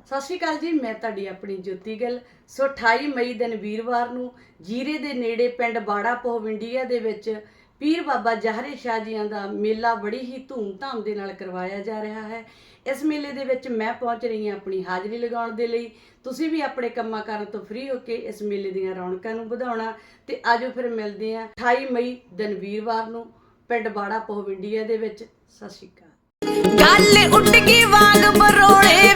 ਸਤਿ ਸ਼੍ਰੀ ਅਕਾਲ ਜੀ, ਮੈਂ ਤੁਹਾਡੀ ਆਪਣੀ ਜੋਤੀ ਗਿੱਲ। ਸੋ 28 ਮਈ ਦਿਨ ਵੀਰਵਾਰ ਨੂੰ ਜੀਰੇ ਦੇ ਨੇੜੇ ਪਿੰਡ ਬਾੜਾ ਪਹਵਿੰਡੀਆ ਦੇ ਵਿੱਚ ਪੀਰ ਬਾਬਾ ਜ਼ਾਹਰੇ ਸ਼ਾਹ ਜੀਆਂ ਦਾ ਮੇਲਾ ਬੜੀ ਹੀ ਧੂਮ-ਧਾਮ ਦੇ ਨਾਲ ਕਰਵਾਇਆ ਜਾ ਰਿਹਾ ਹੈ। ਇਸ ਮੇਲੇ ਦੇ ਵਿੱਚ ਮੈਂ ਪਹੁੰਚ ਰਹੀ ਹਾਂ ਆਪਣੀ ਹਾਜ਼ਰੀ ਲਗਾਉਣ ਦੇ ਲਈ। ਤੁਸੀਂ ਵੀ ਆਪਣੇ ਕੰਮਾਂ ਕਾਰਾਂ ਤੋਂ ਫ੍ਰੀ ਹੋ ਕੇ ਇਸ ਮੇਲੇ ਦੀਆਂ ਰੌਣਕਾਂ ਨੂੰ ਵਧਾਉਣਾ ਤੇ ਆਜੋ ਫਿਰ ਮਿਲਦੇ ਹਾਂ 28 ਮਈ ਦਿਨ ਵੀਰਵਾਰ ਨੂੰ ਪਿੰਡ ਬਾੜਾ ਪਹਵਿੰਡੀਆ ਦੇ ਵਿੱਚ। ਸਤਿ ਸ਼੍ਰੀ ਅਕਾਲ। ਗੱਲ ਉੱਡ ਗਈ ਵਾਂਗ ਬਰੋਲੇ